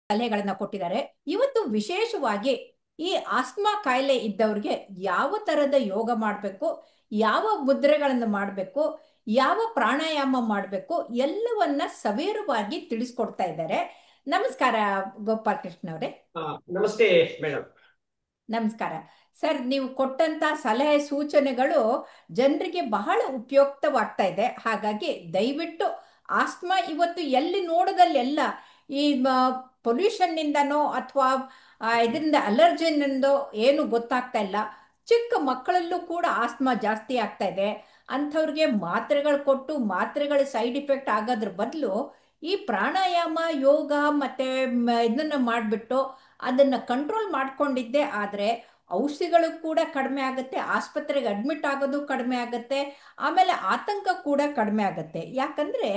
ಸಲಹೆಗಳನ್ನ ಕೊಟ್ಟಿದ್ದಾರೆ. ಇವತ್ತು ವಿಶೇಷವಾಗಿ ಈ ಆಸ್ಮಾ ಕಾಯಿಲೆ ಇದ್ದವ್ರಿಗೆ ಯಾವ ತರದ ಯೋಗ ಮಾಡಬೇಕು, ಯಾವ ಮುದ್ರೆಗಳನ್ನು ಮಾಡಬೇಕು, ಯಾವ ಪ್ರಾಣಾಯಾಮ ಮಾಡಬೇಕು ಎಲ್ಲವನ್ನ ಸವಿವರವಾಗಿ ತಿಳಿಸ್ಕೊಡ್ತಾ ಇದ್ದಾರೆ. ನಮಸ್ಕಾರ ಗೋಪಾಲ್ ಕೃಷ್ಣ ಅವರೇ. ನಮಸ್ತೆ ಮೇಡಮ್. ನಮಸ್ಕಾರ ಸರ್. ನೀವು ಕೊಟ್ಟಂತ ಸಲಹೆ ಸೂಚನೆಗಳು ಜನರಿಗೆ ಬಹಳ ಉಪಯುಕ್ತವಾಗ್ತಾ ಇದೆ. ಹಾಗಾಗಿ ದಯವಿಟ್ಟು ಆಸ್ಮಾ ಇವತ್ತು ಎಲ್ಲಿ ನೋಡೋದಲ್ಲೆಲ್ಲ ಈ ಪೊಲ್ಯೂಷನ್ನಿಂದನೋ ಅಥವಾ ಇದರಿಂದ ಅಲರ್ಜಿನಿಂದೋ ಏನು ಗೊತ್ತಾಗ್ತಾ ಇಲ್ಲ. ಚಿಕ್ಕ ಮಕ್ಕಳಲ್ಲೂ ಕೂಡ ಆಸ್ಮಾ ಜಾಸ್ತಿ ಆಗ್ತಾ ಇದೆ. ಅಂಥವ್ರಿಗೆ ಮಾತ್ರೆಗಳು ಕೊಟ್ಟು ಮಾತ್ರೆಗಳ ಸೈಡ್ ಇಫೆಕ್ಟ್ ಆಗೋದ್ರ ಬದಲು ಈ ಪ್ರಾಣಾಯಾಮ ಯೋಗ ಮತ್ತೆ ಇದನ್ನ ಮಾಡಿಬಿಟ್ಟು ಅದನ್ನ ಕಂಟ್ರೋಲ್ ಮಾಡ್ಕೊಂಡಿದ್ದೆ ಆದರೆ ಔಷಧಿಗಳು ಕೂಡ ಕಡಿಮೆ ಆಗುತ್ತೆ, ಆಸ್ಪತ್ರೆಗೆ ಅಡ್ಮಿಟ್ ಆಗೋದು ಕಡಿಮೆ ಆಗುತ್ತೆ, ಆಮೇಲೆ ಆತಂಕ ಕೂಡ ಕಡಿಮೆ ಆಗುತ್ತೆ. ಯಾಕಂದ್ರೆ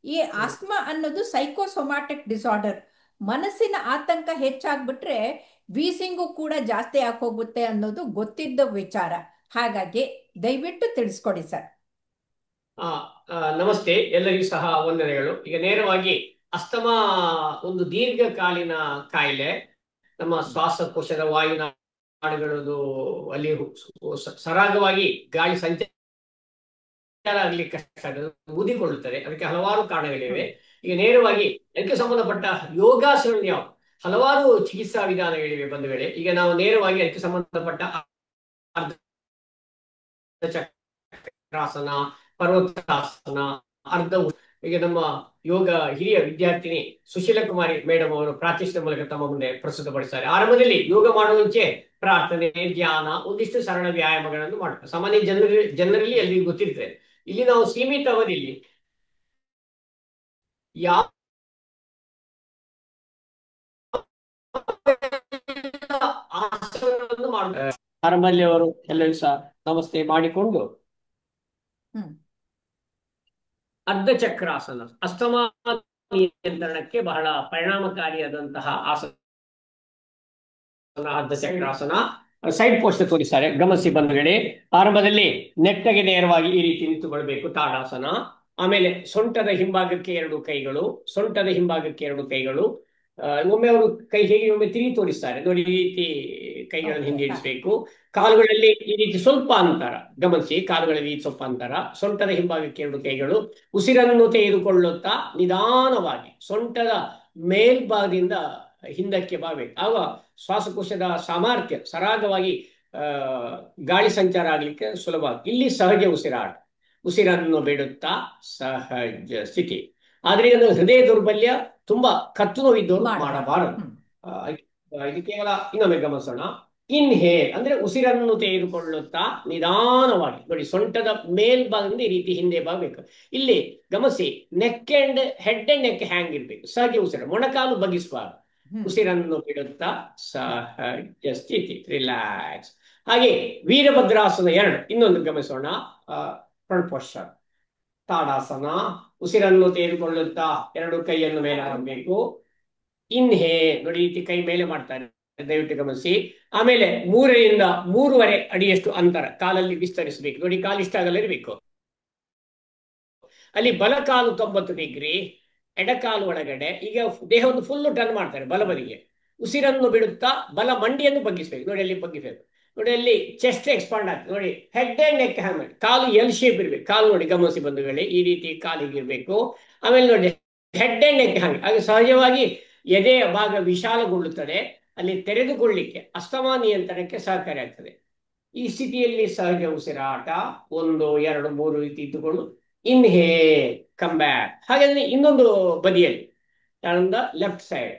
ಈ ಆಸ್ಮಾ ಅನ್ನೋದು ಸೈಕೋಸೊಮ್ಯಾಟಿಕ್ ಡಿಸಾರ್ಡರ್. ಮನಸ್ಸಿನ ಆತಂಕ ಹೆಚ್ಚಾಗ್ಬಿಟ್ರೆ ವೀಸಿಂಗು ಕೂಡ ಜಾಸ್ತಿ ಹೋಗುತ್ತೆ ಅನ್ನೋದು ಗೊತ್ತಿದ್ದ ವಿಚಾರ. ಹಾಗಾಗಿ ದಯವಿಟ್ಟು ತಿಳಿಸ್ಕೊಡಿ ಸರ್. ನಮಸ್ತೆ, ಎಲ್ಲರಿಗೂ ಸಹ ವಂದನೆಗಳು. ಈಗ ನೇರವಾಗಿ ಅಸ್ತಮಾ ಒಂದು ದೀರ್ಘಕಾಲೀನ ಕಾಯಿಲೆ. ನಮ್ಮ ಶ್ವಾಸಕೋಶದ ವಾಯುನಾಳಗಳದು ಅಲ್ಲಿ ಸರಾಗವಾಗಿ ಗಾಳಿ ಸಂಚಾರ ಆಗ್ಲಿಕ್ಕೆ ಕಷ್ಟ ಆಗುತ್ತೆ, ಊದಿಕೊಳ್ಳುತ್ತದೆ. ಅದಕ್ಕೆ ಹಲವಾರು ಕಾರಣಗಳಿವೆ. ಈಗ ನೇರವಾಗಿ ಅದಕ್ಕೆ ಸಂಬಂಧಪಟ್ಟ ಯೋಗಾಸನ ಯಾವ ಹಲವಾರು ಚಿಕಿತ್ಸಾ ವಿಧಾನಗಳಿವೆ ಬಂಧುಗಳೇ. ಈಗ ನಾವು ನೇರವಾಗಿ ಅದಕ್ಕೆ ಸಂಬಂಧಪಟ್ಟ ಚಕ್ರಾಸನ, ಪರ್ವತಾಸನ, ಅರ್ಧ ಈಗ ನಮ್ಮ ಯೋಗ ಹಿರಿಯ ವಿದ್ಯಾರ್ಥಿನಿ ಸುಶೀಲ ಕುಮಾರಿ ಮೇಡಮ್ ಅವರು ಪ್ರಾತ್ಯಕ್ಷಿಕ ಮೂಲಕ ತಮ್ಮ ಮುಂದೆ ಪ್ರಸ್ತುತಪಡಿಸ್ತಾರೆ. ಆರಂಭದಲ್ಲಿ ಯೋಗ ಮಾಡುವ ಮುಂಚೆ ಪ್ರಾರ್ಥನೆ, ಧ್ಯಾನ, ಒಂದಿಷ್ಟು ಸರಳ ವ್ಯಾಯಾಮಗಳನ್ನು ಮಾಡ್ತಾರೆ. ಸಾಮಾನ್ಯ ಜನರಲ್ಲಿ ಎಲ್ರಿಗೂ ಗೊತ್ತಿರ್ತದೆ. ಇಲ್ಲಿ ನಾವು ಸೀಮಿತ ಅವಧಿಯಲ್ಲಿ ಯಾವ ಆಸನವನ್ನು ಮಾಡ್ತಾರೆ. ಆರಂಭದಲ್ಲಿ ಅವರು ಎಲ್ಲರಿಗೂ ಸಹ ನಮಸ್ತೆ ಮಾಡಿಕೊಂಡು ಅರ್ಧ ಚಕ್ರಾಸನ ಅಸ್ತಮಾ ನಿಯಂತ್ರಣಕ್ಕೆ ಬಹಳ ಪರಿಣಾಮಕಾರಿಯಾದಂತಹ ಆಸನ ಅರ್ಧ ಚಕ್ರಾಸನ. ಸೈಡ್ ಪೋಸ್ಟ್ ತೋರಿಸ್ತಾರೆ, ಗಮನಿಸಿ ಬಂಧುಗಳೇ. ಆರಂಭದಲ್ಲಿ ನೆಟ್ಟಗೆ ನೇರವಾಗಿ ಈ ರೀತಿ ನಿಂತುಕೊಳ್ಬೇಕು, ತಾಡಾಸನ. ಆಮೇಲೆ ಸೊಂಟದ ಹಿಂಭಾಗಕ್ಕೆ ಎರಡು ಕೈಗಳು, ಸೊಂಟದ ಹಿಂಭಾಗಕ್ಕೆ ಎರಡು ಕೈಗಳು. ಒಮ್ಮೆ ಅವರು ಕೈ ಹೇಗೆ ಒಮ್ಮೆ ತಿರುಗಿ ತೋರಿಸ್ತಾರೆ ನೋಡಿ, ಈ ರೀತಿ ಕೈಗಳನ್ನು ಹಿಂದೆ ಇಡಿಸ್ಬೇಕು. ಕಾಲುಗಳಲ್ಲಿ ಈ ರೀತಿ ಸ್ವಲ್ಪ ಅಂತರ ಗಮನಿಸಿ, ಕಾಲುಗಳಲ್ಲಿ ಸ್ವಲ್ಪ ಅಂತರ. ಸೊಂಟದ ಹಿಂಭಾಗಕ್ಕೆ ಎರಡು ಕೈಗಳು. ಉಸಿರನ್ನು ತೆಗೆದುಕೊಳ್ಳುತ್ತಾ ನಿಧಾನವಾಗಿ ಸೊಂಟದ ಮೇಲ್ಭಾಗದಿಂದ ಹಿಂದಕ್ಕೆ ಬಾಗಬೇಕು. ಆಗ ಶ್ವಾಸಕೋಶದ ಸಾಮರ್ಥ್ಯ ಸರಾಗವಾಗಿ ಗಾಳಿ ಸಂಚಾರ ಆಗ್ಲಿಕ್ಕೆ ಸುಲಭ. ಇಲ್ಲಿ ಸಹಜ ಉಸಿರಾಟ, ಉಸಿರನ್ನು ಬಿಡುತ್ತಾ ಸಹಜ ಸ್ಥಿತಿ. ಆದ್ರೆ ಇದನ್ನು ಹೃದಯ ದೌರ್ಬಲ್ಯ, ತುಂಬಾ ಕತ್ತು ನೋವಿದ್ದವರು ಮಾಡಬಾರದು. ಇದು ಕೇವಲ ಇನ್ನೊಮ್ಮೆ ಗಮನಿಸೋಣ. ಇನ್ಹೇಲ್ ಅಂದ್ರೆ ಉಸಿರನ್ನು ತೆಗೆದುಕೊಳ್ಳುತ್ತಾ ನಿಧಾನವಾಗಿ ನೋಡಿ, ಸೊಂಟದ ಮೇಲ್ಭಾಗದಿಂದ ಈ ರೀತಿ ಹಿಂದೆ ಬಾಗಬೇಕು. ಇಲ್ಲಿ ಗಮನಿಸಿ, neck and head and neck hang ಇರ್ಬೇಕು, ಸಹಜ ಉಸಿರು, ಮೊಣಕಾಲು ಬಗ್ಗಿಸಬಾರದು. ಉಸಿರನ್ನು ಬಿಡುತ್ತಾ ಸಹಜ ಸ್ಥಿತಿ, ರಿಲ್ಯಾಕ್ಸ್. ಹಾಗೆ ವೀರಭದ್ರಾಸನ ಎರಡು ಇನ್ನೊಂದು ಗಮನಿಸೋಣ. Front posture tadasana. ಉಸಿರನ್ನು ತೆಗೆದುಕೊಳ್ಳುತ್ತಾ ಎರಡು ಕೈಯನ್ನು ಮೇಲೆ ಹಾಕಬೇಕು. ಇನ್ಹೇ ನೋಡಿ, ರೀತಿ ಕೈ ಮೇಲೆ ಮಾಡ್ತಾರೆ, ದಯವಿಟ್ಟು ಗಮನಿಸಿ. ಆಮೇಲೆ 3ರಿಂದ 3.5 ಅಡಿಯಷ್ಟು ಅಂತರ ಕಾಲಲ್ಲಿ ವಿಸ್ತರಿಸಬೇಕು ನೋಡಿ, ಕಾಲು ಇಷ್ಟ ಆಗಲ್ಲ ಇರಬೇಕು. ಅಲ್ಲಿ ಬಲಕಾಲು 90 ಡಿಗ್ರಿ, ಎಡಕಾಲು ಒಳಗಡೆ. ಈಗ ದೇಹವನ್ನು ಫುಲ್ ಟರ್ನ್ ಮಾಡ್ತಾರೆ ಬಲಬದಿಗೆ. ಉಸಿರನ್ನು ಬಿಡುತ್ತಾ ಬಲ ಮಂಡಿಯನ್ನು ಬಗ್ಗಿಸ್ಬೇಕು ನೋಡಿ, ಅಲ್ಲಿ ಬಗ್ಗಿಸ್ಬೇಕು ನೋಡಿ. ಅಲ್ಲಿ ಚೆಸ್ಟ್ ಎಕ್ಸ್ಪಾಂಡ್ ಆಗ್ತದೆ ನೋಡಿ. ಹೆಡ್ ಅಂಡ್ ನೆಕ್ ಹ್ಯಾಂಗ್ ಮಾಡಿ, ಕಾಲು ಎಲ್ ಶೇಪ್ ಇರ್ಬೇಕು. ಕಾಲು ನೋಡಿ ಗಮನಿಸಿ ಬಂಧುಗಳೇ, ಈ ರೀತಿ ಕಾಲಿಗೆ ಇರ್ಬೇಕು. ಆಮೇಲೆ ನೋಡಿ ಹೆಡ್ ಅಂಡ್ ನೆಕ್ ಹ್ಯಾಂಗ್, ಹಾಗೆ ಸಹಜವಾಗಿ ಎದೆಯ ಭಾಗ ವಿಶಾಲಗೊಳ್ಳುತ್ತದೆ. ಅಲ್ಲಿ ತೆರೆದುಕೊಳ್ಳಿಕ್ಕೆ ಅಸ್ತಮಾ ನಿಯಂತ್ರಣಕ್ಕೆ ಸಹಕಾರಿ ಆಗ್ತದೆ. ಈ ಸ್ಥಿತಿಯಲ್ಲಿ ಸಹಜ ಉಸಿರಾಟ 1 2 3 ರೀತಿ ಇಟ್ಟುಕೊಂಡು ಇನ್ಹೇ ಕಮ್ ಬ್ಯಾಕ್. ಹಾಗಾದ್ರೆ ಇನ್ನೊಂದು ಬದಿಯಲ್ಲಿ ಲೆಫ್ಟ್ ಸೈಡ್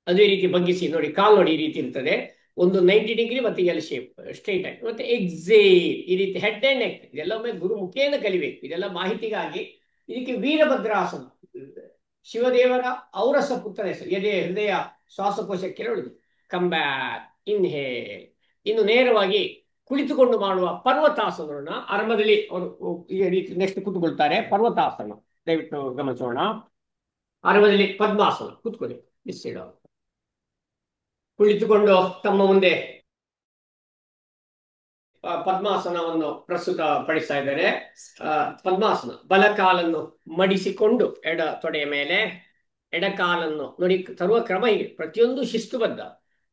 ಅದೇ ರೀತಿ ಬಗ್ಗಿಸಿ ನೋಡಿ, ಕಾಲು ನೋಡಿ ಈ ರೀತಿ ಇರ್ತದೆ. ಒಂದು 90 ಡಿಗ್ರಿ ಮತ್ತೆ ಎಲ್ ಶೇಪ್ ಸ್ಟ್ರೈಟ್ ಆಗಿ. ಮತ್ತೆ ಎಕ್ಸೇಲ್ ಈ ರೀತಿ ಹೆಡ್ ಅಂಡ್ ನೆಕ್. ಇದೆಲ್ಲ ಒಮ್ಮೆ ಗುರು ಮುಖೇನ ಕಲಿಬೇಕು, ಇದೆಲ್ಲ ಮಾಹಿತಿಗಾಗಿ. ಇದಕ್ಕೆ ವೀರಭದ್ರಾಸನ, ಶಿವದೇವರ ಔರಸ ಪುತ್ರ ಹೆಸರು. ಎದೆ ಹೃದಯ ಶ್ವಾಸಕೋಶ ಕೆರಳುದು. Come back, inhale. ಇನ್ನು ನೇರವಾಗಿ ಕುಳಿತುಕೊಂಡು ಮಾಡುವ ಪರ್ವತಾಸನವನ್ನ ಆರಂಭದಲ್ಲಿ ಅವರು ಈ ರೀತಿ ನೆಕ್ಸ್ಟ್ ಕೂತ್ಕೊಳ್ತಾರೆ. ಪರ್ವತಾಸನ ದಯವಿಟ್ಟು ಗಮನಿಸೋಣ. ಆರಂಭದಲ್ಲಿ ಪದ್ಮಾಸನ, ಕೂತ್ಕೊಳ್ಳಿ, ಬಿಸಿಡ. ಕುಳಿತುಕೊಂಡು ತಮ್ಮ ಮುಂದೆ ಪದ್ಮಾಸನವನ್ನು ಪ್ರಸ್ತುತ ಪಡಿಸ್ತಾ ಇದ್ದಾರೆ. ಪದ್ಮಾಸನ, ಬಲಕಾಲನ್ನು ಮಡಿಸಿಕೊಂಡು ಎಡ ತೊಡೆಯ ಮೇಲೆ, ಎಡಕಾಲನ್ನು ನೋಡಿ ತರುವ ಕ್ರಮ ಹೀಗೆ, ಪ್ರತಿಯೊಂದು ಶಿಸ್ತುಬದ್ಧ,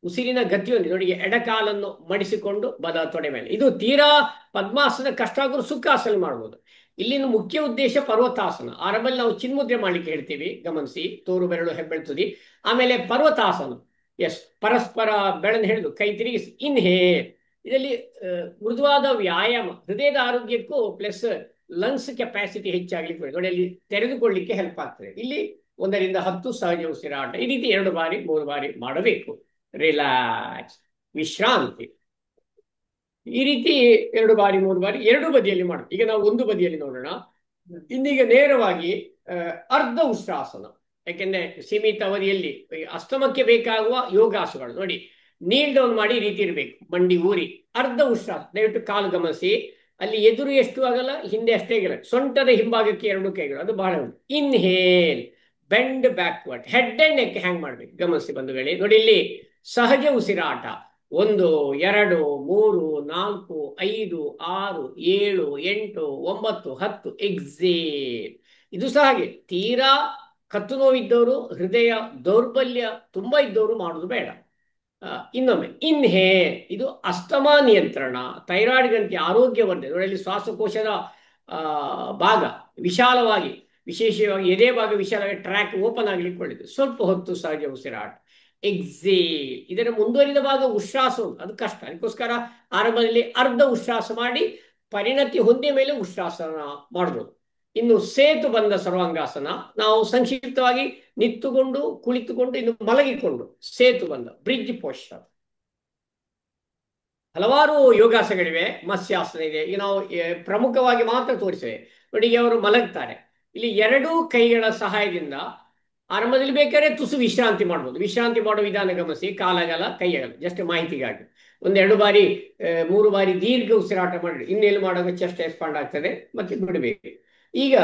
ಉಸಿರಿನ ಗತಿಯೊಂದು ನೋಡಿ. ಎಡಕಾಲನ್ನು ಮಡಿಸಿಕೊಂಡು ಬಲ ತೊಡೆ ಮೇಲೆ. ಇದು ತೀರಾ ಪದ್ಮಾಸನ ಕಷ್ಟ ಆದರೂ ಸುಖಾಸನ ಮಾಡ್ಬೋದು. ಇಲ್ಲಿನ ಮುಖ್ಯ ಉದ್ದೇಶ ಪರ್ವತಾಸನ. ಆರಂಭದಲ್ಲಿ ನಾವು ಚಿನ್ಮುದ್ರೆ ಮಾಡ್ಲಿಕ್ಕೆ ಹೇಳ್ತೀವಿ, ಗಮನಿಸಿ, ತೋರು ಬೆರಳು ಹೆಬ್ಬೆಳು ತುದಿ. ಆಮೇಲೆ ಪರ್ವತಾಸನ, ಎಸ್, ಪರಸ್ಪರ ಬೆಳೆದು ಹಿಡಿದು ಕೈ ತಿರುಗಿಸಿ ಇನ್ಹೇಲ್. ಇದರಲ್ಲಿ ಮೃದುವಾದ ವ್ಯಾಯಾಮ, ಹೃದಯದ ಆರೋಗ್ಯಕ್ಕೂ ಪ್ಲಸ್ ಲಂಗ್ಸ್ ಕೆಪಾಸಿಟಿ ಹೆಚ್ಚಾಗ್ಲಿಕ್ಕೆ ನೋಡಿ ಅಲ್ಲಿ ತೆರೆದುಕೊಳ್ಳಿಕ್ಕೆ ಹೆಲ್ಪ್ ಆಗ್ತದೆ. ಇಲ್ಲಿ 1ರಿಂದ 10 ಸಹಜ ಉಸಿರಾಟ ಈ ರೀತಿ 2 ಬಾರಿ 3 ಬಾರಿ ಮಾಡಬೇಕು. ರಿಲ್ಯಾಕ್ಸ್, ವಿಶ್ರಾಂತಿ, ಈ ರೀತಿ 2 ಬಾರಿ 3 ಬಾರಿ 2 ಬದಿಯಲ್ಲಿ ಮಾಡ. ಈಗ ನಾವು ಒಂದು ಬದಿಯಲ್ಲಿ ನೋಡೋಣ. ಇನ್ನೀಗ ನೇರವಾಗಿ ಅರ್ಧ ಉಷ್ಟ್ರಾಸನ, ಯಾಕೆಂದ್ರೆ ಸೀಮಿತ ಅವಧಿಯಲ್ಲಿ ಅಸ್ತಮಕ್ಕೆ ಬೇಕಾಗುವ ಯೋಗಾಸಗಳು ನೋಡಿ. ನೀಲ್ ಡೌನ್ ಮಾಡಿ ಈ ರೀತಿ ಇರಬೇಕು, ಮಂಡಿ ಊರಿ. ಅರ್ಧ ಉಷ್ಟ್ರಾಸನ, ದಯವಿಟ್ಟು ಕಾಲು ಗಮನಿಸಿ. ಅಲ್ಲಿ ಎದುರು ಎಷ್ಟು ಆಗಲ್ಲ, ಹಿಂದೆ ಅಷ್ಟೇ ಆಗಿಲ್ಲ. ಸೊಂಟದ ಹಿಂಭಾಗಕ್ಕೆ 2 ಕೈಗಳು, ಅದು ಬಹಳ ಉಂಟು. Inhale, bend backward, head and neck hang ಮಾಡ್ಬೇಕು. ಗಮನಿಸಿ ಬಂಧುಗಳೇ, ನೋಡಿ ಇಲ್ಲಿ ಸಹಜ ಉಸಿರಾಟ 1 2 3 4 5 6 7 8 9 10. ಎಕ್ಸೇಲ್. ಇದು ಸಹ ಹಾಗೆ, ತೀರಾ ಕತ್ತು ನೋವಿದ್ದವರು, ಹೃದಯ ದೌರ್ಬಲ್ಯ ತುಂಬಾ ಇದ್ದವರು ಮಾಡುದು ಬೇಡ. ಇನ್ನೊಮ್ಮೆ ಇನ್ಹೇಲ್, ಇದು ಅಸ್ತಮಾ ನಿಯಂತ್ರಣ, ಥೈರಾಯ್ಡ್ ಗ್ರಂಥಿ ಆರೋಗ್ಯವರ್ಧನೆ. ನೋಡಿ ಶ್ವಾಸಕೋಶದ ಭಾಗ ವಿಶಾಲವಾಗಿ, ವಿಶೇಷವಾಗಿ ಎದೆ ಭಾಗ ವಿಶಾಲವಾಗಿ ಟ್ರ್ಯಾಕ್ ಓಪನ್ ಆಗ್ಲಿಕ್ಕೆ ಒಳ್ಳೆಯದು. ಸ್ವಲ್ಪ ಹೊತ್ತು ಸಹಜ ಉಸಿರಾಟ. ಎಕ್ಸೇಲ್, ಇದರ ಮುಂದುವರಿದ ಭಾಗ ಉಶ್ವಾಸ ಉಂಟು, ಅದು ಕಷ್ಟ. ಅದಕ್ಕೋಸ್ಕರ ಆರಂಭದಲ್ಲಿ ಅರ್ಧ ಉಶ್ವಾಸ ಮಾಡಿ ಪರಿಣತಿ ಹೊಂದಿದ ಮೇಲೆ ಉಶ್ವಾಸನ ಮಾಡಬಹುದು. ಇನ್ನು ಸೇತು ಬಂದ ಸರ್ವಾಂಗಾಸನ ನಾವು ಸಂಕ್ಷಿಪ್ತವಾಗಿ ನಿಂತುಕೊಂಡು, ಕುಳಿತುಕೊಂಡು, ಇನ್ನು ಮಲಗಿಕೊಂಡು ಸೇತು ಬಂದ ಬ್ರಿಡ್ಜ್ ಪೋಸ್ಚರ್. ಹಲವಾರು ಯೋಗಾಸನಗಳಿವೆ, ಮತ್ಸ್ಯಾಸನ ಇದೆ. ಈಗ ನಾವು ಪ್ರಮುಖವಾಗಿ ಮಾತ್ರ ತೋರಿಸಿವೆ. ನೋಡಿ, ಅವರು ಮಲಗ್ತಾರೆ. ಇಲ್ಲಿ 2 ಕೈಗಳ ಸಹಾಯದಿಂದ ಆರಂಭದಲ್ಲಿ ಬೇಕಾದ್ರೆ ತುಸು ವಿಶ್ರಾಂತಿ ಮಾಡ್ಬೋದು. ವಿಶ್ರಾಂತಿ ಮಾಡೋ ವಿಧಾನ ಗಮನಿಸಿ. ಕಾಲಗಲ, ಕೈಯಗಲ, ಜಸ್ಟ್ ಮಾಹಿತಿಗಾಗಿ 1-2 ಬಾರಿ 3 ಬಾರಿ ದೀರ್ಘ ಉಸಿರಾಟ ಮಾಡಿ ಇನ್ನೆಲ್ಲಿ ಮಾಡುವಾಗ ಚೆಸ್ಟ್ ಎಕ್ಸ್ಪಾಂಡ್ ಆಗ್ತದೆ, ಮತ್ತೆ ಬಿಡಬೇಕು. ಈಗ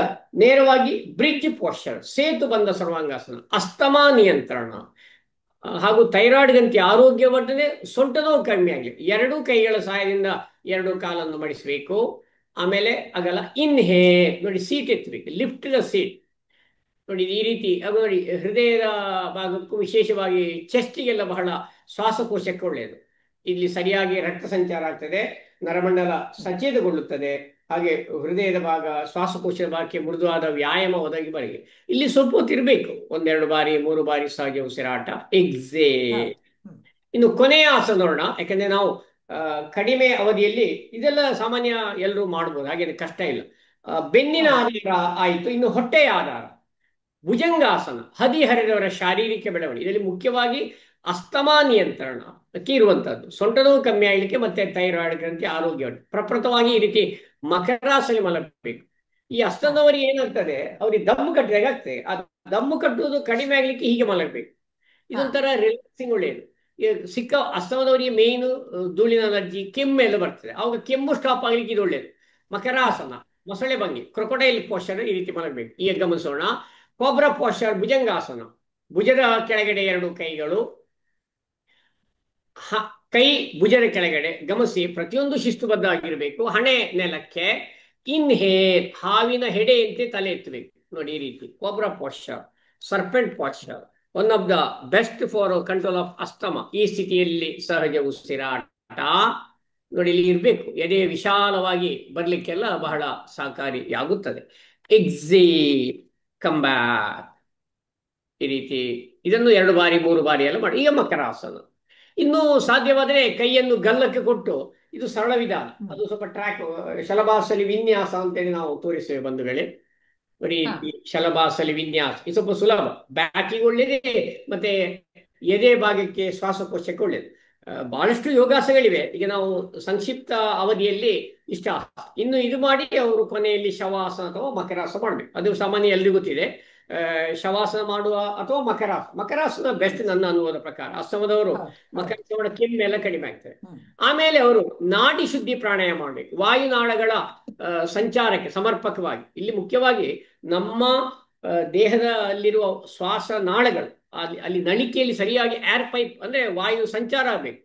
ನೇರವಾಗಿ ಬ್ರಿಡ್ಜ್ ಪೋಸ್ಚರ್, ಸೇತು ಬಂದ ಸರ್ವಾಂಗಾಸನ, ಅಸ್ತಮಾ ನಿಯಂತ್ರಣ ಹಾಗೂ ಥೈರಾಯ್ಡ್ ಗ್ರಂಥಿ ಆರೋಗ್ಯವರ್ಧನೆ, ಸೊಂಟ ನೋವು ಕಡಿಮೆ ಆಗಲಿ. 2 ಕೈಗಳ ಸಹಾಯದಿಂದ 2 ಕಾಲನ್ನು ಮಡಿಸಬೇಕು. ಆಮೇಲೆ ಅಗಲ ಇನ್ಹೇಲ್, ನೋಡಿ ಸೀಟ್ ಎತ್ತಬೇಕು, ಲಿಫ್ಟ್ ದ ಸೀಟ್. ನೋಡಿ ಈ ರೀತಿ ಅದು ನೋಡಿ ಹೃದಯದ ಭಾಗಕ್ಕೂ ವಿಶೇಷವಾಗಿ ಚೆಸ್ಟಿಗೆಲ್ಲ ಬಹಳ ಶ್ವಾಸಕೋಶಕ್ಕೆ ಒಳ್ಳೆಯದು. ಇಲ್ಲಿ ಸರಿಯಾಗಿ ರಕ್ತ ಸಂಚಾರ ಆಗ್ತದೆ, ನರಮಂಡಲ ಸಚೇತಗೊಳ್ಳುತ್ತದೆ, ಹಾಗೆ ಹೃದಯದ ಭಾಗ ಶ್ವಾಸಕೋಶದ ಭಾಗಕ್ಕೆ ಮೃದುವಾದ ವ್ಯಾಯಾಮ ಒದಗಿ ಬರಿಗೆ. ಇಲ್ಲಿ ಸ್ವಲ್ಪ ಹೊತ್ತು ಇರಬೇಕು, 1-2 ಬಾರಿ 3 ಬಾರಿ ಸಹಜ ಉಸಿರಾಟ. ಎಕ್ಸೇಲ್. ಇನ್ನು ಕೊನೆಯ ಆಸನ ನೋಡೋಣ, ಯಾಕಂದ್ರೆ ನಾವು ಕಡಿಮೆ ಅವಧಿಯಲ್ಲಿ ಇದೆಲ್ಲ ಸಾಮಾನ್ಯ ಎಲ್ಲರೂ ಮಾಡ್ಬೋದು, ಹಾಗೇನೆ ಕಷ್ಟ ಇಲ್ಲ. ಬೆನ್ನಿನ ಆಧಾರ ಆಯಿತು. ಇನ್ನು ಹೊಟ್ಟೆಯ ಆಧಾರ ಭುಜಂಗಾಸನ, ಹದಿಹರೆದವರ ಶಾರೀರಿಕ ಬೆಳವಣಿಗೆ. ಇದರಲ್ಲಿ ಮುಖ್ಯವಾಗಿ ಅಸ್ತಮಾ ನಿಯಂತ್ರಣಕ್ಕೆ ಇರುವಂತಹದ್ದು, ಸೊಂಟ ನೋವು ಕಮ್ಮಿ ಆಗಲಿಕ್ಕೆ, ಮತ್ತೆ ಥೈರಾಯ್ಡ್ ಗ್ರಂಥಿ ಆರೋಗ್ಯ. ಪ್ರಪ್ರಥಮವಾಗಿ ಈ ರೀತಿ ಮಕರಾಸನ ಮಲಗಬೇಕು. ಈ ಅಸ್ತದವರಿಗೆ ಏನಾಗ್ತದೆ, ಅವ್ರಿಗೆ ದಮ್ಮು ಕಟ್ಟಿದಾಗ ಆಗ್ತದೆ. ಆ ದಮ್ಮು ಕಟ್ಟುವುದು ಕಡಿಮೆ ಆಗ್ಲಿಕ್ಕೆ ಹೀಗೆ ಮಲಗಬೇಕು. ಇದೊಂಥರ ರಿಲ್ಯಾಕ್ಸಿಂಗ್, ಒಳ್ಳೆಯದು. ಸಿಕ್ಕ ಅಸ್ತಮದವರಿಗೆ ಮೇಯ್ನು ಧೂಳಿನ ಅಲರ್ಜಿ, ಕೆಮ್ಮು ಎಲ್ಲ ಬರ್ತದೆ. ಅವಾಗ ಕೆಮ್ಮು ಸ್ಟಾಪ್ ಆಗ್ಲಿಕ್ಕೆ ಇದು ಒಳ್ಳೆಯದು. ಮಕರಾಸನ, ಮೊಸಳೆ ಭಂಗಿ, ಕ್ರೊಕೊಡೈಲ್ ಪೋಸ್ಚರ್, ಈ ರೀತಿ ಮಲಗಬೇಕು. ಈಗ ಗಮನಿಸೋಣ. ಕೋಬ್ರಾ ಪೋಸ್ಚರ್, ಭುಜಂಗಾಸನ, ಭುಜದ ಕೆಳಗಡೆ 2 ಕೈಗಳು, ಕೈ ಭುಜದ ಕೆಳಗಡೆ. ಗಮನಿಸಿ, ಪ್ರತಿಯೊಂದು ಶಿಸ್ತುಬದ್ಧ ಆಗಿರಬೇಕು. ಹಣೆ ನೆಲಕ್ಕೆ. ಇನ್ಹೇಲ್, ಹಾವಿನ ಹೆಡೆಯಂತೆ ತಲೆ ಎತ್ತಬೇಕು. ನೋಡಿ ಈ ರೀತಿ cobra posture, serpent posture, one of the best for control of asthma. ಈ ಸ್ಥಿತಿಯಲ್ಲಿ ಸಹಜ ಉಸಿರಾಟ ನೋಡಿ ಇಲ್ಲಿ ಇರಬೇಕು. ಎದೆ ವಿಶಾಲವಾಗಿ ಬರ್ಲಿಕ್ಕೆಲ್ಲ ಬಹಳ ಸಹಕಾರಿಯಾಗುತ್ತದೆ. ಎಕ್ಸೇಲ್, ಕಮ್ ಬ್ಯಾಕ್, ಈ ರೀತಿ ಇದನ್ನು 2 ಬಾರಿ 3 ಬಾರಿ ಎಲ್ಲ ಮಾಡಿ. ಈಗ ಮಕರಾಸನ. ಇನ್ನು ಸಾಧ್ಯವಾದರೆ ಕೈಯನ್ನು ಗಲ್ಲಕ್ಕೆ ಕೊಟ್ಟು, ಇದು ಸರಳ ವಿಧಾನ, ಅದು ಸ್ವಲ್ಪ ಟ್ರ್ಯಾಕ್, ಶಲಭಾಸಲಿ ವಿನ್ಯಾಸ ಅಂತೇಳಿ ನಾವು ತೋರಿಸ್ತೇವೆ ಬಂಧುಗಳೇ. ನೋಡಿ ಈ ಶಲಭಾಸಲಿ ವಿನ್ಯಾಸ ಇದು ಸ್ವಲ್ಪ ಸುಲಭ, ಬ್ಯಾಕಿಗೆ ಒಳ್ಳೇದೇ, ಮತ್ತೆ ಎದೆ ಭಾಗಕ್ಕೆ ಶ್ವಾಸಕೋಶಕ್ಕೆ ಒಳ್ಳೇದು. ಬಹಳಷ್ಟು ಯೋಗಾಸಗಳಿವೆ. ಈಗ ನಾವು ಸಂಕ್ಷಿಪ್ತ ಅವಧಿಯಲ್ಲಿ ಇಷ್ಟ. ಇನ್ನು ಇದು ಮಾಡಿ ಅವರು ಕೊನೆಯಲ್ಲಿ ಶವಾಸನ ಅಥವಾ ಮಕರಾಸನ ಮಾಡಬೇಕು. ಅದು ಸಾಮಾನ್ಯ ಎಲ್ರಿಗೂ ಗೊತ್ತಿದೆ. ಶವಾಸನ ಮಾಡುವ ಅಥವಾ ಮಕರಾಸನ ಬೆಸ್ಟ್ ನನ್ನ ಅನುಭವದ ಪ್ರಕಾರ. ಅಸ್ತಮದವರು ಮಕರಾಸನ ಕೆಮ್ಮೆಲ್ಲ ಕಡಿಮೆ ಆಗ್ತದೆ. ಆಮೇಲೆ ಅವರು ನಾಡಿ ಶುದ್ಧಿ ಪ್ರಾಣಾಯಾಮ ಮಾಡಬೇಕು, ವಾಯುನಾಳಗಳ ಸಂಚಾರಕ್ಕೆ ಸಮರ್ಪಕವಾಗಿ. ಇಲ್ಲಿ ಮುಖ್ಯವಾಗಿ ನಮ್ಮ ದೇಹದ ಅಲ್ಲಿರುವ ಶ್ವಾಸ ನಾಳಗಳು ಅಲ್ಲಿ ನಳಿಕೆಯಲ್ಲಿ ಸರಿಯಾಗಿ ಏರ್ ಪೈಪ್ ಅಂದ್ರೆ ವಾಯು ಸಂಚಾರ ಆಗಬೇಕು.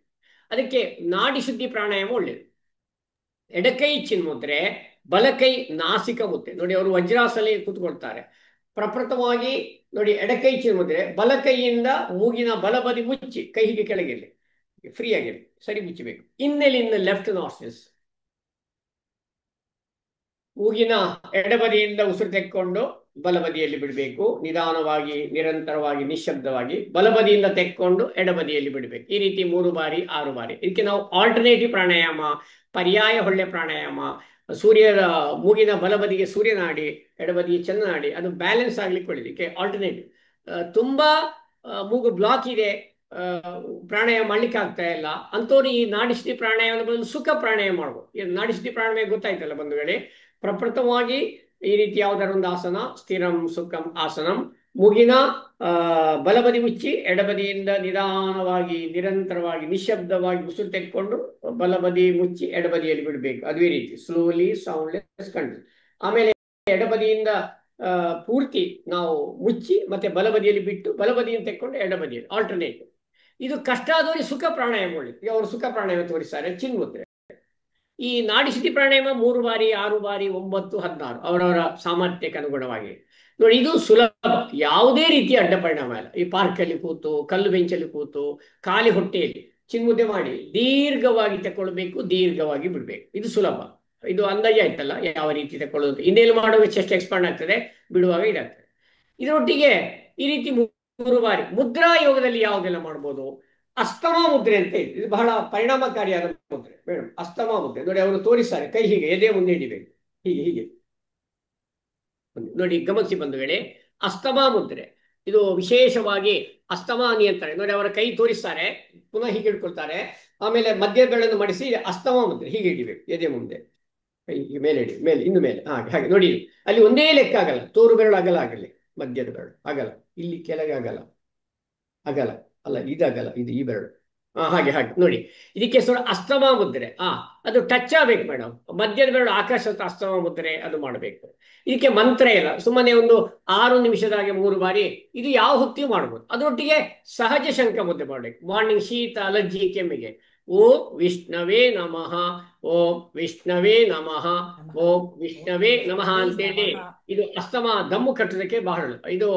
ಅದಕ್ಕೆ ನಾಡಿ ಶುದ್ಧಿ ಪ್ರಾಣಾಯಾಮ ಒಳ್ಳೆಯದು. ಎಡಕೈ ಚಿನ್ಮುದ್ರೆ, ಬಲಕೈ ನಾಸಿಕ ಮುದ್ರೆ. ನೋಡಿ ಅವರು ವಜ್ರಾಸನ ಕೂತ್ಕೊಳ್ತಾರೆ. ಪ್ರಪ್ರಥಮವಾಗಿ ನೋಡಿ, ಎಡಕೈ ಚಿನ್ಮುದ್ರೆ, ಬಲಕೈಯಿಂದ ಮೂಗಿನ ಬಲಬದಿ ಮುಚ್ಚಿ ಕೈ ಹೀಗೆ ಕೆಳಗಿರಲಿ, ಫ್ರೀ ಆಗಿರಲಿ, ಸರಿ ಮುಚ್ಚಬೇಕು. ಇನ್ನೆಲಿಂದ ಲೆಫ್ಟ್ ನಾಸ್ಟ್ರಿಲ್ಸ್, ಮೂಗಿನ ಎಡಬದಿಯಿಂದ ಉಸಿರು ತೆಕ್ಕೊಂಡು ಬಲಬದಿಯಲ್ಲಿ ಬಿಡಬೇಕು. ನಿಧಾನವಾಗಿ, ನಿರಂತರವಾಗಿ, ನಿಶ್ಶಬ್ದವಾಗಿ ಬಲಬದಿಯಿಂದ ತೆಕ್ಕೊಂಡು ಎಡಬದಿಯಲ್ಲಿ ಬಿಡಬೇಕು. ಈ ರೀತಿ 3 ಬಾರಿ 6 ಬಾರಿ. ಇದಕ್ಕೆ ನಾವು ಆಲ್ಟರ್ನೇಟಿವ್ ಪ್ರಾಣಾಯಾಮ, ಪರ್ಯಾಯ ಹೊಳ್ಳೆ ಪ್ರಾಣಾಯಾಮ, ಸೂರ್ಯನ ಮೂಗಿನ ಬಲಬದಿಗೆ ಸೂರ್ಯನಾಡಿ, ಎಡಬದಿಗೆ ಚಂದ್ರನಾಡಿ, ಅದು ಬ್ಯಾಲೆನ್ಸ್ ಆಗ್ಲಿಕ್ಕೆ ಒಳ್ಳೆಯದಕ್ಕೆ ಆಲ್ಟರ್ನೇಟಿವ್. ತುಂಬಾ ಮೂಗು ಬ್ಲಾಕ್ ಇದೆ, ಪ್ರಾಣಾಯಾಮ ಮಾಡ್ಲಿಕ್ಕೆ ಆಗ್ತಾ ಇಲ್ಲ ಅಂತವ್ರು ಈ ನಾಡಿಶುದ್ಧಿ ಪ್ರಾಣಾಯಾಮದ ಬದಲು ಸುಖ ಪ್ರಾಣಾಯಾಮ ಮಾಡ್ಬೋದು. ನಾಡಿಶುದ್ಧಿ ಪ್ರಾಣಾಯಾಮ ಗೊತ್ತಾಯ್ತಲ್ಲ ಬಂಧುಗಳೇ. ಪ್ರಪ್ರಥಮವಾಗಿ ಈ ರೀತಿ ಯಾವ್ದಾರ ಒಂದು ಆಸನ, ಸ್ಥಿರಂ ಸುಖಂ ಆಸನಂ, ಮೂಗಿನ ಬಲಬದಿ ಮುಚ್ಚಿ ಎಡಬದಿಯಿಂದ ನಿಧಾನವಾಗಿ, ನಿರಂತರವಾಗಿ, ನಿಶ್ಶಬ್ದವಾಗಿ ಉಸಿರು ತೆಕ್ಕೊಂಡು ಬಲಬದಿ ಮುಚ್ಚಿ ಎಡಬದಿಯಲ್ಲಿ ಬಿಡಬೇಕು. ಅದೇ ರೀತಿ ಸ್ಲೋಲಿ, ಸೌಂಡ್ಲೆಸ್, ಕಂಟಿನ್ಯೂ. ಆಮೇಲೆ ಎಡಬದಿಯಿಂದ ಪೂರ್ತಿ ನಾವು ಮುಚ್ಚಿ ಮತ್ತೆ ಬಲಬದಿಯಲ್ಲಿ ಬಿಟ್ಟು ಬಲಬದಿಯನ್ನು ತೆಕ್ಕೊಂಡು ಎಡಬದಿಯಲ್ಲಿ ಆಲ್ಟರ್ನೇಟಿವ್. ಇದು ಕಷ್ಟ ಆದವರಿಗೆ ಸುಖ ಪ್ರಾಣಾಯಾಮ ಒಳ್ಳೆದು. ಈಗ ಅವರು ಸುಖ ಪ್ರಾಣಾಯಾಮ ತೋರಿಸ್ತಾರೆ, ಚಿನ್ಮುದ್ರೆ. ಈ ನಾಡಿಶುದ್ಧಿ ಪ್ರಾಣಾಯಾಮ 3 ಬಾರಿ 6 ಬಾರಿ 9 16 ಅವರವರ ಸಾಮರ್ಥ್ಯಕ್ಕೆ ಅನುಗುಣವಾಗಿ ನೋಡಿ. ಇದು ಸುಲಭ, ಯಾವುದೇ ರೀತಿಯ ಅಡ್ಡ ಪರಿಣಾಮ ಇಲ್ಲ. ಈ ಪಾರ್ಕಲ್ಲಿ ಕೂತು, ಕಲ್ಲು ಬೆಂಚಲ್ಲಿ ಕೂತು, ಖಾಲಿ ಹೊಟ್ಟೆಯಲ್ಲಿ ಚಿನ್ಮುದ್ದೆ ಮಾಡಿ ದೀರ್ಘವಾಗಿ ತಗೊಳ್ಬೇಕು, ದೀರ್ಘವಾಗಿ ಬಿಡ್ಬೇಕು. ಇದು ಸುಲಭ. ಇದು ಅಂದಾಜು ಆಯ್ತಲ್ಲ ಯಾವ ರೀತಿ ತಗೊಳ್ಳೋದು. ಇನ್ನೇನು ಮಾಡುವಾಗ ಚೆಸ್ಟ್ ಎಕ್ಸ್ಪಾಂಡ್ ಆಗ್ತದೆ, ಬಿಡುವಾಗ ಇದಾಗ್ತದೆ. ಇದರೊಟ್ಟಿಗೆ ಈ ರೀತಿ 3 ಬಾರಿ. ಮುದ್ರಾ ಯೋಗದಲ್ಲಿ ಯಾವುದೆಲ್ಲ ಮಾಡ್ಬೋದು? ಅಸ್ತಮಾ ಮುದ್ರೆ ಅಂತ ಇದೆ. ಇದು ಬಹಳ ಪರಿಣಾಮಕಾರಿಯಾದ ಮುದ್ರೆ ಮೇಡಮ್. ಅಸ್ತಮಾ ಮುದ್ರೆ ನೋಡಿ, ಅವರು ತೋರಿಸ್ತಾರೆ. ಕೈ ಹೀಗೆ ಎದೆ ಮುಂದೆ ಹಿಡಿಬೇಕು, ಹೀಗೆ ಹೀಗೆ ನೋಡಿ, ಗಮನಿಸಿ ಬಂಧುಗಳೇ. ಅಸ್ತಮಾ ಮುದ್ರೆ ಇದು ವಿಶೇಷವಾಗಿ ಅಸ್ತಮಾ ನಿಯಂತ್ರಣ ನೋಡಿ. ಅವರ ಕೈ ತೋರಿಸ್ತಾರೆ, ಪುನಃ ಹೀಗೆ ಹಿಡ್ಕೊಳ್ತಾರೆ, ಆಮೇಲೆ ಮಧ್ಯ ಬೆರಳನ್ನು ಮಡಿಸಿ ಅಸ್ತಮಾ ಮುದ್ರೆ ಹೀಗೆ ಹಿಡಿಬೇಕು, ಎದೆ ಮುಂದೆ ಕೈ ಮೇಲೆ ಹಿಡಿ, ಮೇಲೆ ಇನ್ನು ಮೇಲೆ, ಹಾಗೆ ಹಾಗೆ ನೋಡಿ. ಅಲ್ಲಿ ಒಂದೇ ಲೆಕ್ಕ ಆಗಲ್ಲ, ತೋರು ಬೆರಳು ಅಗಲ ಆಗಲಿ, ಮಧ್ಯದ ಬೆರಳು ಅಗಲ, ಇಲ್ಲಿ ಕೆಳಗೆ ಆಗಲ್ಲ, ಅಗಲ ಅಲ್ಲ, ಇದಾಗಲ್ಲ, ಇದು ಈ ಬೆರಳು, ಹಾಗೆ ಹಾಗೆ ನೋಡಿ. ಇದಕ್ಕೆ ಅಸ್ತಮಾ ಮುದ್ರೆ. ಅದು ಟಚ್ ಆಗ್ಬೇಕು ಮೇಡಮ್, ಮಧ್ಯದ ಬೆರಳು ಆಕಾಶ ಅಸ್ತಮಾ ಮುದ್ರೆ ಅದು ಮಾಡಬೇಕು. ಇದಕ್ಕೆ ಮಂತ್ರ ಇಲ್ಲ, ಸುಮ್ಮನೆ ಒಂದು 6 ನಿಮಿಷದಾಗೆ 3 ಬಾರಿ. ಇದು ಯಾವ ಹೊತ್ತಿಗೂ ಮಾಡ್ಬೋದು. ಅದರೊಟ್ಟಿಗೆ ಸಹಜ ಶಂಖ ಮುದ್ರೆ ಮಾಡಬೇಕು. ಮಾರ್ನಿಂಗ್ ಶೀತ, ಅಲರ್ಜಿ, ಕೆಮ್ಮಿಗೆ ಓಂ ವಿಷ್ಣವೇ ನಮಃ, ಓಂ ವಿಷ್ಣವೇ ನಮಃ, ಓಂ ವಿಷ್ಣವೇ ನಮಃ ಅಂತೇಳಿ ಇದು ಅಸ್ತಮಾ ದಮ್ಮು ಕಟ್ಟೋದಕ್ಕೆ ಬಹಳ. ಇದು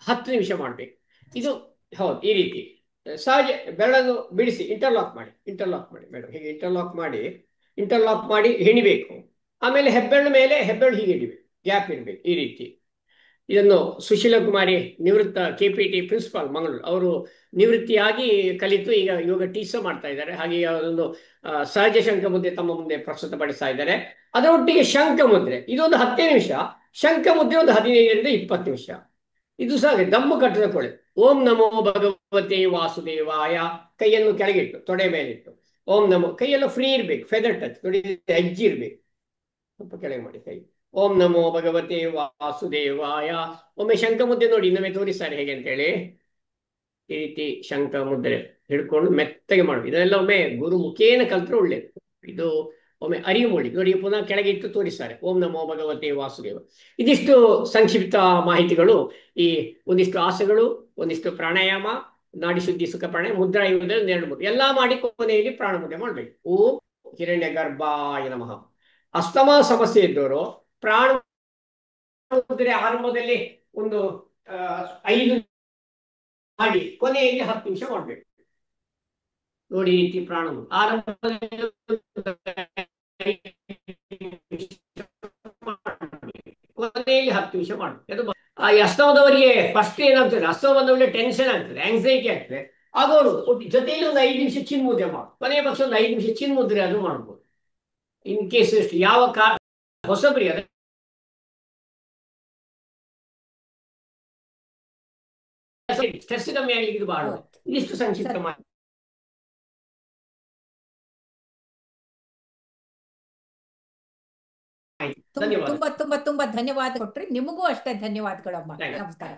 10 ನಿಮಿಷ ಮಾಡ್ಬೇಕು. ಇದು ಹೌದು. ಈ ರೀತಿ ಸಹಜ ಬೆರಳನ್ನು ಬಿಡಿಸಿ ಇಂಟರ್ಲಾಕ್ ಮಾಡಿ ಮೇಡಮ್, ಹೀಗೆ ಇಂಟರ್ಲಾಕ್ ಮಾಡಿ ಹೆಣಿಬೇಕು. ಆಮೇಲೆ ಹೆಬ್ಬೆರಳು ಮೇಲೆ ಹೆಬ್ಬೆರಳು ಹೀಗೆ ಹಿಡಿಬೇಕು, ಗ್ಯಾಪ್ ಇರಬೇಕು. ಈ ರೀತಿ ಇದನ್ನು ಸುಶೀಲ ಕುಮಾರಿ, ನಿವೃತ್ತ KPT ಪ್ರಿನ್ಸಿಪಾಲ್ ಮಂಗಳೂರು, ಅವರು ನಿವೃತ್ತಿಯಾಗಿ ಕಲಿತು ಈಗ ಯೋಗ ಟೀಚರ್ ಮಾಡ್ತಾ ಇದ್ದಾರೆ. ಹಾಗೆ ಒಂದು ಸಹಜ ಶಂಖ ಮುದ್ರೆ ತಮ್ಮ ಮುಂದೆ ಪ್ರಸ್ತುತಪಡಿಸ್ತಾ ಇದ್ದಾರೆ. ಅದರೊಟ್ಟಿಗೆ ಶಂಖ ಮುದ್ರೆ ಇದೊಂದು 10 ನಿಮಿಷ, ಶಂಖ ಮುದ್ರೆ ಒಂದು 15ರಿಂದ 20 ನಿಮಿಷ. ಇದು ಸಹ ದಮ್ಮು ಕಟ್ಟದ ಕೊಳೆ. ಓಂ ನಮೋ ಭಗವತೆ ವಾಸುದೇವಾಯ, ಕೈಯನ್ನು ಕೆಳಗಿಟ್ಟು ತೊಡೆ ಮೇಲಿಟ್ಟು ಓಂ ನಮೋ, ಕೈಯೆಲ್ಲ ಫ್ರೀ ಇರ್ಬೇಕು, ಫೆದರ್ ಟಚ್ ನೋಡಿ, ಹೆಜ್ಜೆ ಇರ್ಬೇಕು, ಸ್ವಲ್ಪ ಕೆಳಗೆ ಮಾಡಿ ಕೈ. ಓಂ ನಮೋ ಭಗವತೆ ವಾಸುದೇವಾಯ. ಒಮ್ಮೆ ಶಂಖ ಮುದ್ರೆ ನೋಡಿ, ಇನ್ನೊಮ್ಮೆ ತೋರಿಸ್ತಾರೆ ಹೇಗೆ ಅಂತ ಹೇಳಿ. ಈ ರೀತಿ ಶಂಖ ಮುದ್ರೆ ಹಿಡ್ಕೊಂಡು ಮೆತ್ತಗೆ ಮಾಡ್ಬೇಕು. ಇದೆಲ್ಲ ಒಮ್ಮೆ ಗುರು ಮುಖೇನ ಕಲ್ತ್ರೆ ಒಳ್ಳೇದು. ಇದು ಒಮ್ಮೆ ಅರಿವು ಮೂಡಿ ನೋಡಿ, ಪುನಃ ಕೆಳಗೆ ಇಟ್ಟು ತೋರಿಸ್ತಾರೆ ಓಂ ನಮೋ ಭಗವತೆ ವಾಸುದೇವ. ಇದಿಷ್ಟು ಸಂಕ್ಷಿಪ್ತ ಮಾಹಿತಿಗಳು. ಈ ಒಂದಿಷ್ಟು ಆಸನಗಳು, ಒಂದಿಷ್ಟು ಪ್ರಾಣಾಯಾಮ, ನಾಡಿ ಶುದ್ಧಿ, ಸುಖ ಪ್ರಾಣಾಯಾಮ, ಮುದ್ರಾ ಯೋಗದಲ್ಲಿ 2-3 ಎಲ್ಲ ಮಾಡಿ ಕೊನೆಯಲ್ಲಿ ಪ್ರಾಣ ಮುದ್ರೆ ಮಾಡ್ಬೇಕು. ಓಂ ಹಿರಣ್ಯ ಗರ್ಭಾಯ ನಮಃ. ಅಸ್ತಮಾ ಸಮಸ್ಯೆ ಇದ್ದವರು ಪ್ರಾಣ ಮುದ್ರೆ ಆರಂಭದಲ್ಲಿ ಒಂದು 5 ಮಾಡಿ ಕೊನೆಯಲ್ಲಿ 10 ನಿಮಿಷ ಮಾಡ್ಬೇಕು ನೋಡಿ. ಈ ರೀತಿ ಪ್ರಾಣ ಮುದ್ರೆ ಆರಂಭದಲ್ಲಿ ಕೊನೆಯಲ್ಲಿ 10 ನಿಮಿಷ ಮಾಡ್ಬೇಕು. ಈ ಅಸ್ತಮದವರಿಗೆ ಫಸ್ಟ್ ಏನಾಗ್ತದೆ, ಅಸ್ತಮ ಬಂದವರಿಗೆ ಟೆನ್ಷನ್ ಆಗ್ತದೆ, ಆಂಗ್ಸೈಟಿ ಆಗ್ತದೆ. ಆಗ ಅವರು ಜೊತೆಯಲ್ಲಿ ಒಂದು 5 ನಿಮಿಷ ಚಿನ್ಮುದ್ರೆ ಮಾಡಿ, ಕೊನೆಯ ಪಕ್ಷ ಒಂದು 5 ನಿಮಿಷ ಚಿನ್ಮುದ್ರೆ ಅದು ಮಾಡ್ಬೋದು. ಇನ್ ಕೇಸ್ ಯಾವ ಹೊಸಬ್ರಿ ಅದ ಸ್ಟ್ರೆಸ್ ಕಮ್ಮಿ ಆಗ್ಲಿಕ್ಕೆ ಇದು ಬಹಳ. ಇದಿಷ್ಟು ಸಂಕ್ಷಿಪ್ತ ಮಾಹಿತಿ. ತುಂಬಾ ತುಂಬಾ ತುಂಬಾ ಧನ್ಯವಾದ ಕೊಟ್ರಿ. ನಿಮಗೂ ಅಷ್ಟೇ ಧನ್ಯವಾದಗಳಮ್ಮ. ನಮಸ್ಕಾರ.